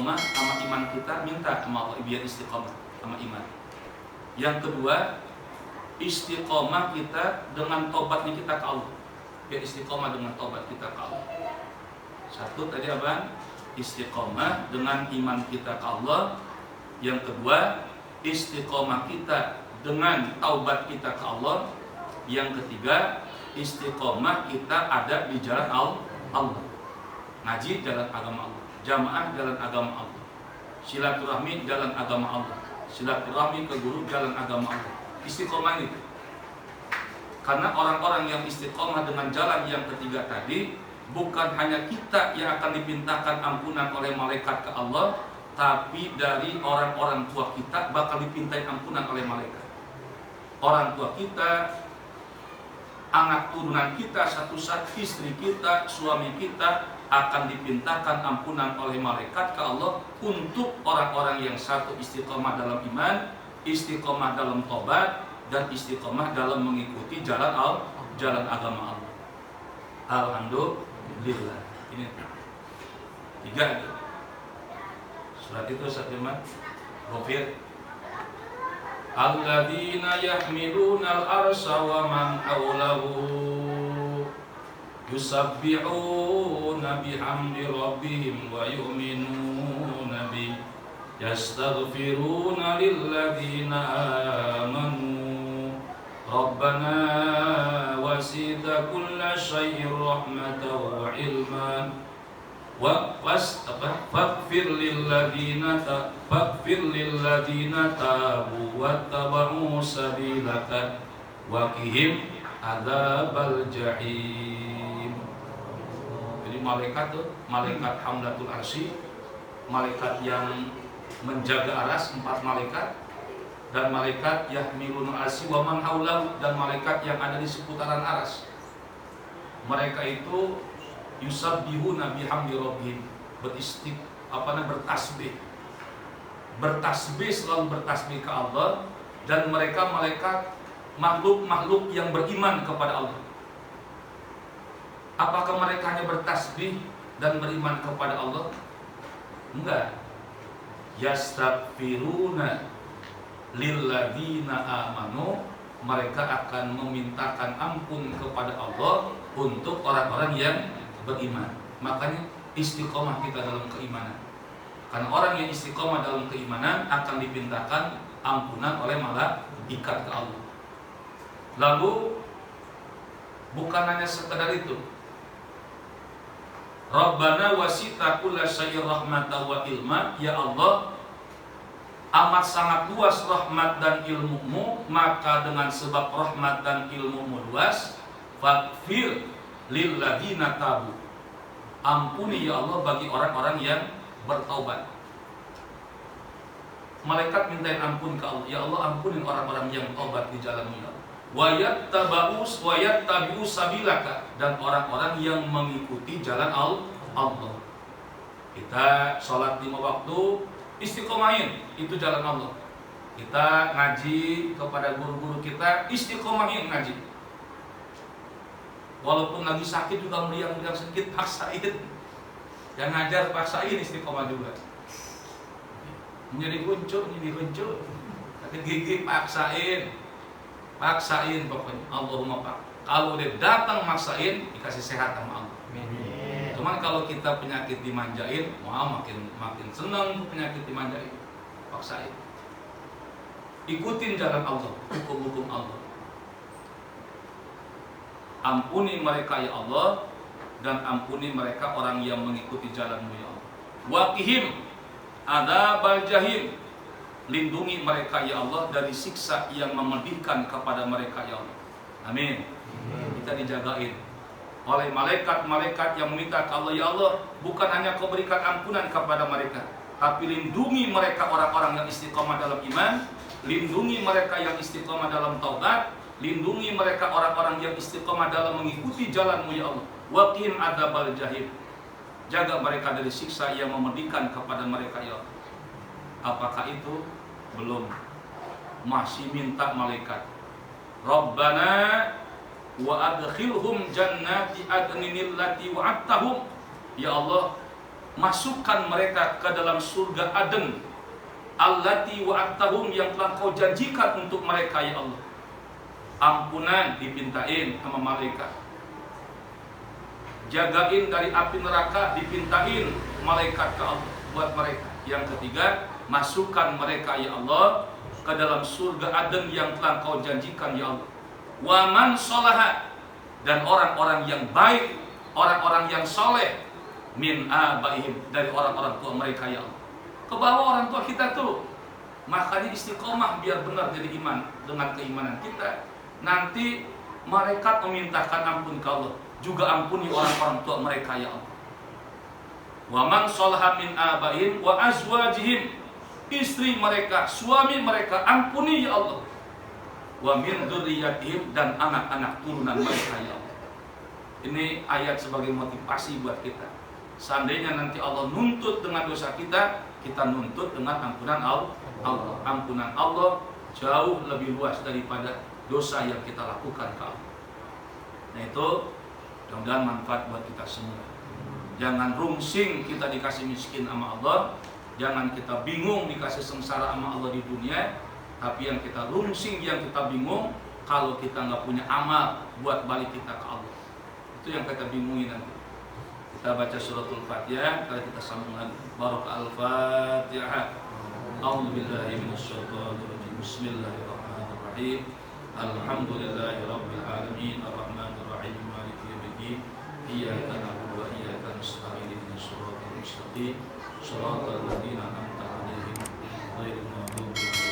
istiqomah sama iman kita, minta sama Allah biar istiqomah sama iman. Yang kedua, istiqomah kita dengan tobatnya kita ke Allah, biar istiqomah dengan tobat kita ke Allah. Satu tadi apa? Istiqomah dengan iman kita ke Allah. Yang kedua, istiqomah kita dengan taubat kita ke Allah. Yang ketiga, istiqomah kita ada di jalan Allah. Ngaji jalan agama Allah, jamaah jalan agama Allah, silaturahmi jalan agama Allah, silaturahmi ke guru jalan agama Allah. Istiqomah itu. Karena orang-orang yang istiqomah dengan jalan yang ketiga tadi, bukan hanya kita yang akan dipintakan ampunan oleh malaikat ke Allah, tapi dari orang-orang tua kita bakal dipintain ampunan oleh malaikat. Orang tua kita, anak turunan kita, satu saat istri kita, suami kita akan dipintakan ampunan oleh malaikat ke Allah untuk orang-orang yang satu istiqomah dalam iman, istiqomah dalam tobat, dan istiqomah dalam mengikuti jalan agama Allah. Alhamdulillah. Ini 3 itu. Surat itu Ustaz Ghafir. Alladzina yahmiluna al-arsha wa man hawlahu yusabbihuna bihamdi rabbihim wa yu'minuna bih yastaghfiruna lilladzina amanu rabbana wasita kulla syai'in rahmatan wa ilman faghfir lilladzina tabu wattaba'u sabilaka wa qihim adzabal jahim. Jadi malaikat tuh, malaikat hamlatul arsy, malaikat yang menjaga aras, 4 malaikat, dan malaikat yahmilun arsy wa man haulahu, dan malaikat yang ada di seputaran aras. Mereka itu yusabbihuna bihamdi rabbihim, bertasbih, selalu bertasbih ke Allah. Dan mereka malaikat makhluk-makhluk yang beriman kepada Allah. Apakah mereka hanya bertasbih dan beriman kepada Allah? Enggak. Yastaghfiruna lilladzina amanu, mereka akan memintakan ampun kepada Allah untuk orang-orang yang beriman. Makanya istiqomah kita dalam keimanan. Karena orang yang istiqomah dalam keimanan akan dipintakan ampunan oleh malaikat ke Allah. Lalu bukan hanya sekedar itu. Rabbana wasita kulla syai'in rahmatan wa ilma, ya Allah, amat sangat luas rahmat dan ilmu-Mu, maka dengan sebab rahmat dan ilmu-Mu luas, faghfir lilladzina tabu, ampuni ya Allah bagi orang-orang yang bertaubat. Malaikat mintain ampun ke Allah, ya Allah ampuni orang-orang yang taubat di jalan-Mu ya Allah. Wa yattabi'u sabilaka, dan orang-orang yang mengikuti jalan Allah. Kita sholat 5 waktu, istiqomahin, itu jalan Allah. Kita ngaji kepada guru-guru kita, istiqomahin ngaji. Walaupun lagi sakit juga meriang-meriang sedikit, paksain. Yang ngajar paksain, istiqomah juga. Menjadi huncu, sakit gigi paksain pokoknya. Allahumma pak. Kalau dia datang maksain, dikasih sehat sama Allah. Cuman kalau kita penyakit dimanjain, wah makin senang penyakit dimanjain. Paksain. Ikutin jalan Allah, hukum-hukum Allah. Ampuni mereka ya Allah, dan ampuni mereka orang yang mengikuti jalan-Mu ya Allah. Waqihim adzabal jahim, lindungi mereka ya Allah dari siksa yang memedihkan kepada mereka ya Allah. Amin. Kita dijagain oleh malaikat-malaikat yang meminta ke Allah, ya Allah, bukan hanya Kau berikan ampunan kepada mereka, tapi lindungi mereka orang-orang yang istiqomah dalam iman, lindungi mereka yang istiqomah dalam taubat, lindungi mereka orang-orang yang istiqomah dalam mengikuti jalan-Mu ya Allah. Waqihim adzabal jahim, jaga mereka dari siksa yang memedihkan kepada mereka ya Allah. Apakah itu? Belum. Masih minta malaikat. Rabbana wa adkhilhum jannati adnin allati wa'adtahum. Ya Allah, masukkan mereka ke dalam surga Aden allati wa'adtahum, yang telah kau janjikan untuk mereka ya Allah. Ampunan dipintain sama malaikat, jagain dari api neraka dipintain malaikat ke Allah buat mereka. Yang ketiga, masukkan mereka ya Allah ke dalam surga Aden yang telah kau janjikan ya Allah. Wa man sholaha, dan orang-orang yang baik, orang-orang yang soleh, min abaihim, dari orang-orang tua mereka ya Allah. Ke bawah orang tua kita tuh, makanya istiqomah biar benar jadi iman. Dengan keimanan kita, nanti malaikat memintakan ampun ke Allah, juga ampuni orang-orang tua mereka ya Allah. Wa man sholaha min abaihim wa azwajihim, istri mereka, suami mereka, ampuni ya Allah. Wa min dzurriyyatihim, dan anak-anak turunan mereka ya Allah. Ini ayat sebagai motivasi buat kita. Seandainya nanti Allah nuntut dengan dosa kita, kita nuntut dengan ampunan Allah. Ampunan Allah jauh lebih luas daripada dosa yang kita lakukan ke Allah. Nah itu mudah-mudahan manfaat buat kita semua. Jangan rungsing kita dikasih miskin sama Allah, jangan kita bingung dikasih sengsara sama Allah di dunia. Tapi yang kita rungsing, yang kita bingung, kalau kita nggak punya amal buat balik kita ke Allah. Itu yang kita bingungin nanti. Kita baca suratul Fatihah, kalau kita sambung lagi. Baraka al-Fatihah. A'udzubillahi minasyaitonir rajim. Bismillahirrahmanirrahim. Alhamdulillahirabbil alamin, arrahmanir rahim, maliki yaumiddin. Iyyaka na'budu wa iyyaka nasta'in, ihdinas siratal mustaqim, siratal ladzina an'amta 'alaihim ghairil maghdubi